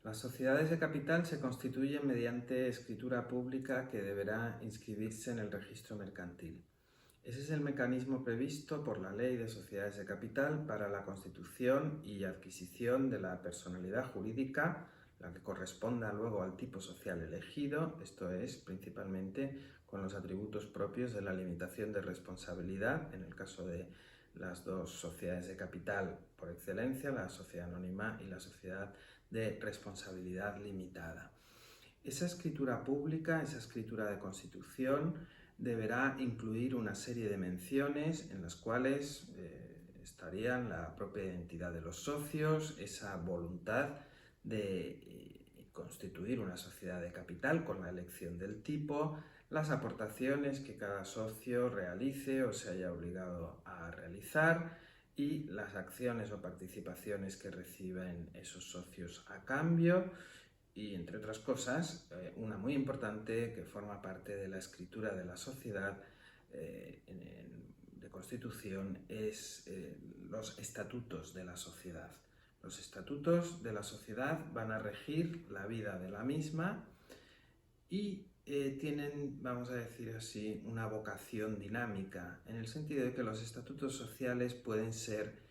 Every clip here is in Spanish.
Las sociedades de capital se constituyen mediante escritura pública que deberá inscribirse en el registro mercantil. Ese es el mecanismo previsto por la Ley de Sociedades de Capital para la constitución y adquisición de la personalidad jurídica, la que corresponda luego al tipo social elegido, esto es, principalmente con los atributos propios de la limitación de responsabilidad, en el caso de las dos sociedades de capital por excelencia, la sociedad anónima y la sociedad de responsabilidad limitada. Esa escritura pública, esa escritura de constitución, deberá incluir una serie de menciones en las cuales estarían la propia identidad de los socios, esa voluntad de constituir una sociedad de capital con la elección del tipo, las aportaciones que cada socio realice o se haya obligado a realizar y las acciones o participaciones que reciben esos socios a cambio. Y, entre otras cosas, una muy importante que forma parte de la escritura de la sociedad de constitución es los estatutos de la sociedad. Los estatutos de la sociedad van a regir la vida de la misma y tienen, vamos a decir así, una vocación dinámica, en el sentido de que los estatutos sociales pueden ser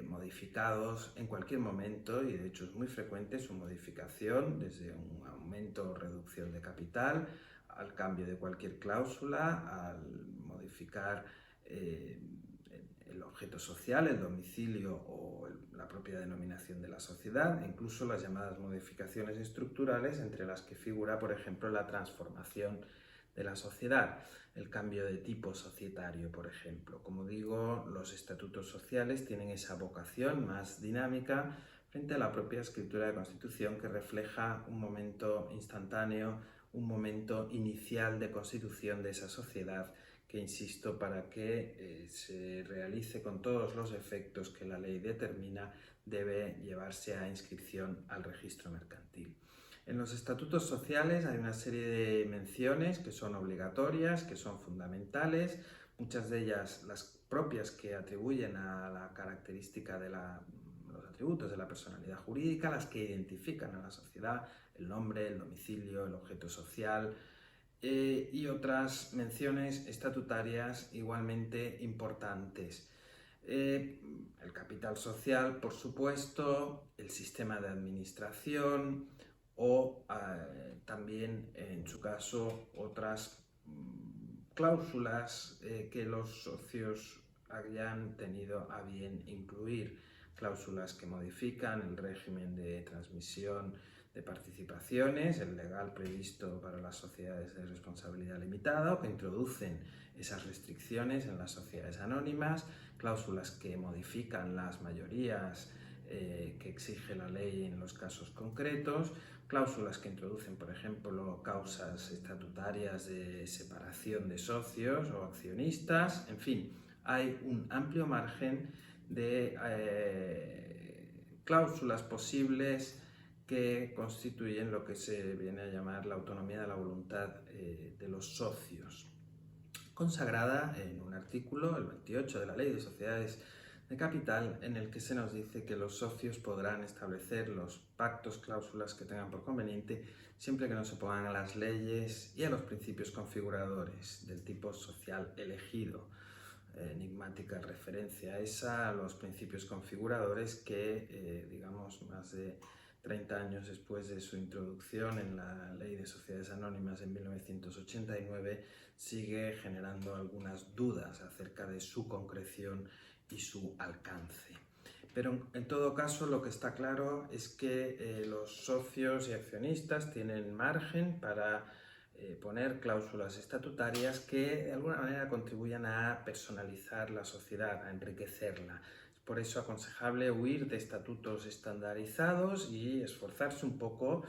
modificados en cualquier momento y de hecho es muy frecuente su modificación desde un aumento o reducción de capital al cambio de cualquier cláusula, al modificar el objeto social, el domicilio o la propia denominación de la sociedad, e incluso las llamadas modificaciones estructurales, entre las que figura, por ejemplo, la transformación de la sociedad, el cambio de tipo societario, por ejemplo. Como digo, los estatutos sociales tienen esa vocación más dinámica frente a la propia escritura de constitución, que refleja un momento instantáneo, un momento inicial de constitución de esa sociedad, que, insisto, para que se realice con todos los efectos que la ley determina, debe llevarse a inscripción al registro mercantil. En los estatutos sociales hay una serie de menciones que son obligatorias, que son fundamentales, muchas de ellas las propias que atribuyen a la característica de los atributos de la personalidad jurídica, las que identifican a la sociedad, el nombre, el domicilio, el objeto social, y otras menciones estatutarias igualmente importantes. El capital social, por supuesto, el sistema de administración o también, en su caso, otras cláusulas que los socios hayan tenido a bien incluir, cláusulas que modifican el régimen de transmisión de participaciones, el legal previsto para las sociedades de responsabilidad limitada, o que introducen esas restricciones en las sociedades anónimas, cláusulas que modifican las mayorías que exige la ley en los casos concretos, cláusulas que introducen, por ejemplo, causas estatutarias de separación de socios o accionistas. En fin, hay un amplio margen de cláusulas posibles que constituyen lo que se viene a llamar la autonomía de la voluntad de los socios, consagrada en un artículo, el 28 de la Ley de Sociedades de Capital, en el que se nos dice que los socios podrán establecer los pactos, cláusulas que tengan por conveniente, siempre que no se opongan a las leyes y a los principios configuradores del tipo social elegido. Enigmática referencia esa a los principios configuradores que, digamos, más de 30 años después de su introducción en la Ley de Sociedades Anónimas en 1989, sigue generando algunas dudas acerca de su concreción y su alcance. Pero en todo caso, lo que está claro es que los socios y accionistas tienen margen para poner cláusulas estatutarias que de alguna manera contribuyan a personalizar la sociedad, a enriquecerla. Es por eso aconsejable huir de estatutos estandarizados y esforzarse un poco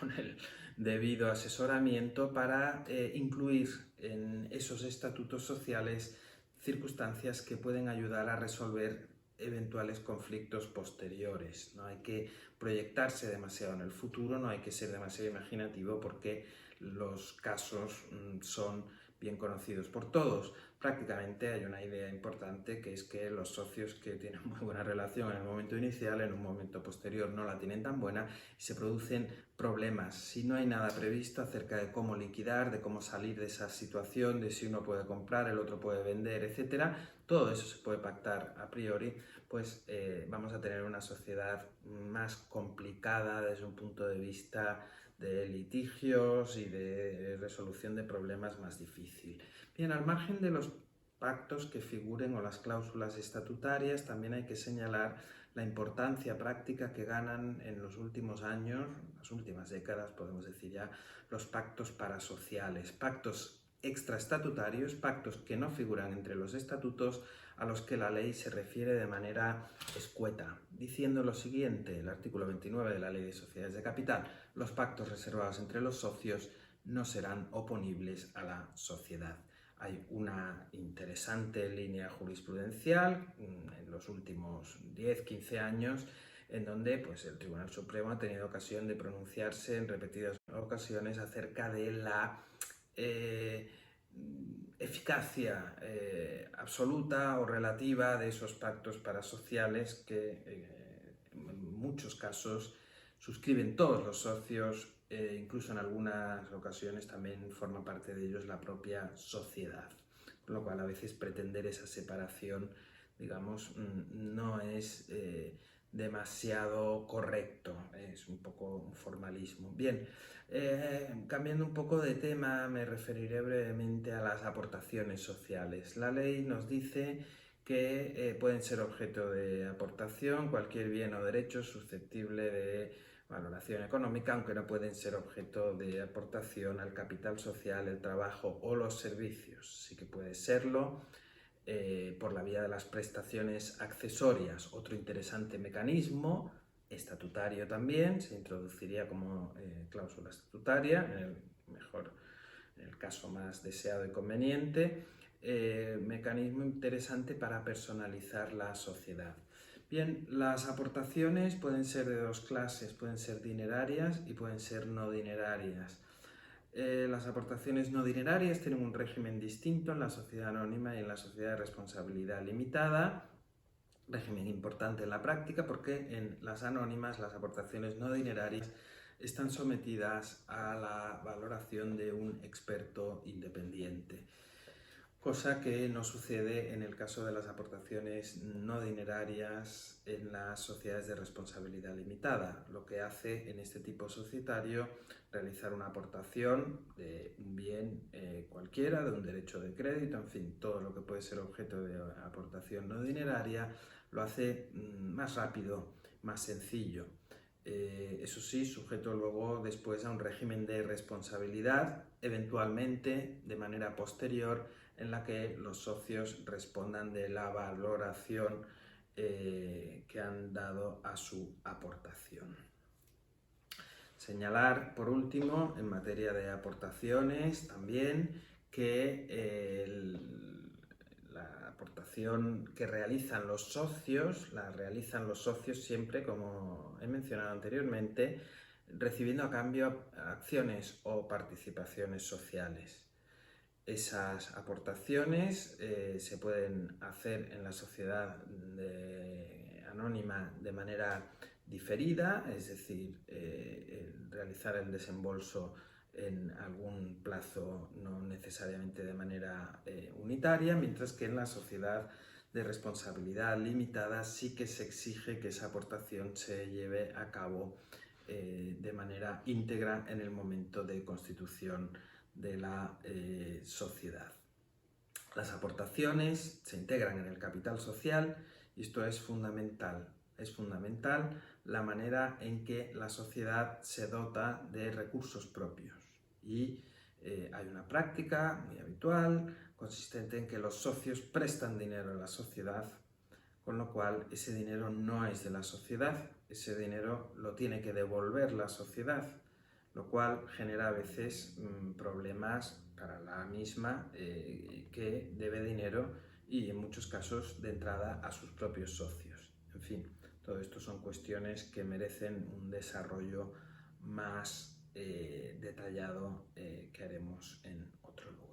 con el debido asesoramiento para incluir en esos estatutos sociales circunstancias que pueden ayudar a resolver eventuales conflictos posteriores. No hay que proyectarse demasiado en el futuro, no hay que ser demasiado imaginativo, porque los casos son bien conocidos por todos. prácticamente hay una idea importante, que es que los socios que tienen muy buena relación en el momento inicial, en un momento posterior no la tienen tan buena y se producen problemas. Si no hay nada previsto acerca de cómo liquidar, de cómo salir de esa situación, de si uno puede comprar, el otro puede vender, etcétera, todo eso se puede pactar a priori, pues vamos a tener una sociedad más complicada desde un punto de vista de litigios y de resolución de problemas más difícil. Bien, al margen de los pactos que figuren o las cláusulas estatutarias, también hay que señalar la importancia práctica que ganan en los últimos años, las últimas décadas, podemos decir ya, los pactos parasociales, pactos extraestatutarios, pactos que no figuran entre los estatutos, a los que la ley se refiere de manera escueta, diciendo lo siguiente: el artículo 29 de la Ley de Sociedades de Capital: los pactos reservados entre los socios no serán oponibles a la sociedad. Hay una interesante línea jurisprudencial en los últimos 10-15 años en donde pues, el Tribunal Supremo ha tenido ocasión de pronunciarse en repetidas ocasiones acerca de la eficacia absoluta o relativa de esos pactos parasociales que en muchos casos suscriben todos los socios, incluso en algunas ocasiones también forma parte de ellos la propia sociedad, con lo cual a veces pretender esa separación, digamos, no es demasiado correcto, es un poco un formalismo. Bien, cambiando un poco de tema, me referiré brevemente a las aportaciones sociales. La ley nos dice que pueden ser objeto de aportación cualquier bien o derecho susceptible de valoración económica, aunque no pueden ser objeto de aportación al capital social, el trabajo o los servicios. Sí que puede serlo por la vía de las prestaciones accesorias. Otro interesante mecanismo, estatutario también, se introduciría como cláusula estatutaria, en el caso más deseado y conveniente, mecanismo interesante para personalizar la sociedad. Bien, las aportaciones pueden ser de dos clases, pueden ser dinerarias y pueden ser no dinerarias. Las aportaciones no dinerarias tienen un régimen distinto en la sociedad anónima y en la sociedad de responsabilidad limitada, régimen importante en la práctica porque en las anónimas las aportaciones no dinerarias están sometidas a la valoración de un experto independiente, cosa que no sucede en el caso de las aportaciones no dinerarias en las sociedades de responsabilidad limitada, lo que hace en este tipo societario realizar una aportación de un bien cualquiera, de un derecho de crédito, en fin, todo lo que puede ser objeto de aportación no dineraria, lo hace más rápido, más sencillo. Eso sí, sujeto luego después a un régimen de responsabilidad, eventualmente de manera posterior, en la que los socios respondan de la valoración que han dado a su aportación. Señalar, por último, en materia de aportaciones también, que la aportación que realizan los socios, la realizan los socios siempre, como he mencionado anteriormente, recibiendo a cambio acciones o participaciones sociales. Esas aportaciones se pueden hacer en la sociedad anónima de manera diferida, es decir, realizar el desembolso en algún plazo, no necesariamente de manera unitaria, mientras que en la sociedad de responsabilidad limitada sí que se exige que esa aportación se lleve a cabo de manera íntegra en el momento de constitución de la sociedad. Las aportaciones se integran en el capital social y esto es fundamental. Es fundamental la manera en que la sociedad se dota de recursos propios y hay una práctica muy habitual consistente en que los socios prestan dinero a la sociedad, con lo cual ese dinero no es de la sociedad, ese dinero lo tiene que devolver la sociedad, lo cual genera a veces problemas para la misma que debe dinero y en muchos casos de entrada a sus propios socios. En fin, todo esto son cuestiones que merecen un desarrollo más detallado que haremos en otro lugar.